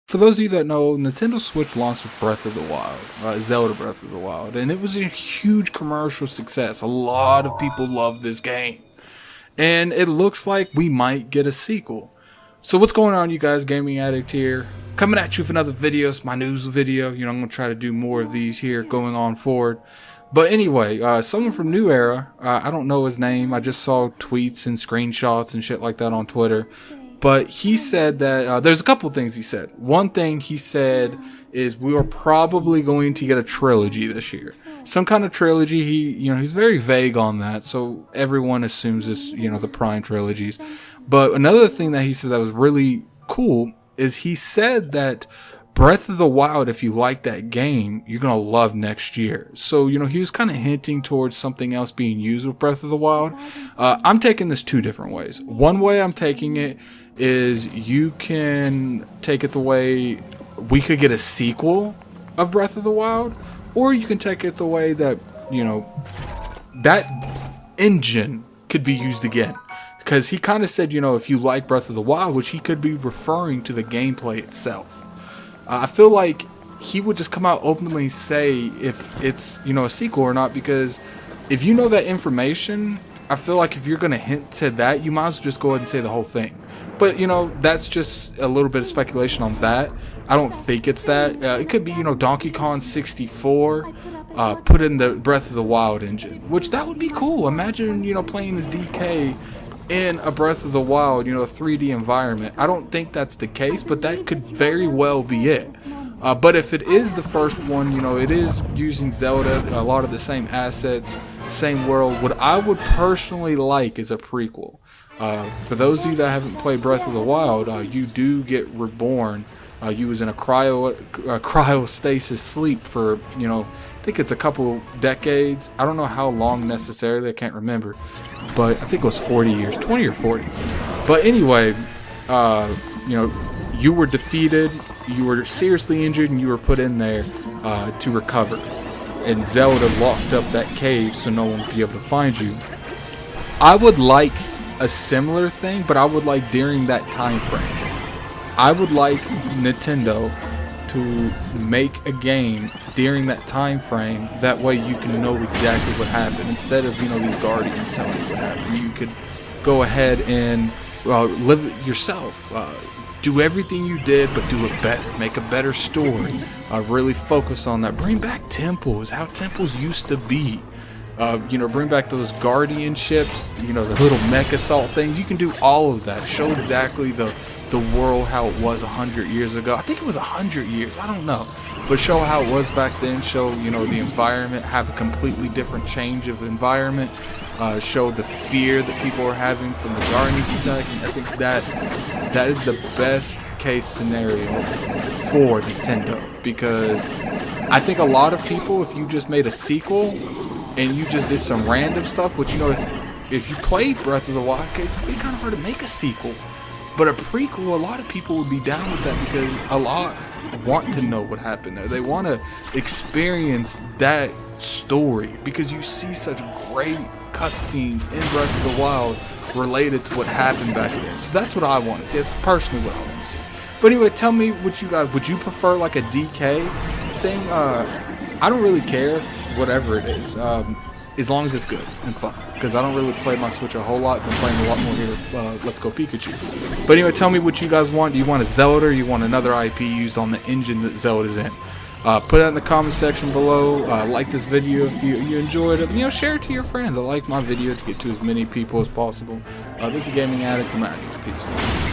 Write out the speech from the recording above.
For those of you that know, Nintendo Switch launched with Breath of the Wild, Zelda Breath of the Wild, and it was a huge commercial success. A lot of people love this game. And it looks like we might get a sequel. So what's going on, you guys? Gaming Addict here, coming at you with another video. It's my news video. You know, I'm going to try to do more of these here going on forward. But anyway, someone from New Era, I don't know his name. I just saw tweets and screenshots and shit like that on Twitter. But he said that there's a couple things he said. One thing he said is we are probably going to get a trilogy this year. Some kind of trilogy. He's very vague on that, so everyone assumes it's, the Prime trilogies. But another thing that he said that was really cool is he said that Breath of the Wild, if you like that game, you're going to love next year. So, he was kind of hinting towards something else being used with Breath of the Wild. I'm taking this two different ways. One way I'm taking it is you can take it the way we could get a sequel of Breath of the Wild, or you can take it the way that, that engine could be used again. Because he kind of said, if you like Breath of the Wild, which he could be referring to the gameplay itself. I feel like he would just come out openly say if it's, a sequel or not, because if you know that information, I feel like if you're going to hint to that, you might as well just go ahead and say the whole thing. But, that's just a little bit of speculation on that. I don't think it's that. It could be, Donkey Kong 64 put in the Breath of the Wild engine, which that would be cool. Imagine, playing as DK in a Breath of the Wild, a 3D environment. I don't think that's the case, but that could very well be it. But if it is the first one, it is using Zelda, a lot of the same assets, same world. What I would personally like is a prequel. For those of you that haven't played Breath of the Wild, you do get reborn. You was in a cryostasis sleep for, I think it's a couple decades. I don't know how long necessarily, I can't remember. But I think it was 40 years, 20 or 40. But anyway, you were defeated, you were seriously injured, and you were put in there to recover. And Zelda locked up that cave so no one would be able to find you. I would like a similar thing, but I would like during that time frame. I would like Nintendo to make a game during that time frame. That way you can know exactly what happened instead of these guardians telling you what happened. You could go ahead and live it yourself. Do everything you did, but do it better. Make a better story. Really focus on that. Bring back temples, how temples used to be. Bring back those guardian ships, the little mech assault things. You can do all of that. Show exactly the world how it was 100 years ago. I think it was 100 years. I don't know. But show how it was back then. Show, the environment. Have a completely different change of environment. Show the fear that people are having from the guardians attacking. I think that is the best case scenario for Nintendo. Because I think a lot of people, if you just made a sequel and you just did some random stuff, which, if you played Breath of the Wild, it's going to be kind of hard to make a sequel. But a prequel, a lot of people would be down with that because a lot want to know what happened there. They want to experience that story because you see such great cutscenes in Breath of the Wild related to what happened back then. So that's what I want to see. That's personally what I want to see. But anyway, tell me what you guys, would you prefer like a DK thing? I don't really care, whatever it is, as long as it's good and fun. Because I don't really play my Switch a whole lot. Been playing a lot more here. Let's Go Pikachu. But anyway, tell me what you guys want. Do you want a Zelda or you want another IP used on the engine that Zelda's in? Put it in the comment section below. Like this video if you enjoyed it. Share it to your friends. I like my video to get to as many people as possible. This is Gaming Addict. I'm out. Peace.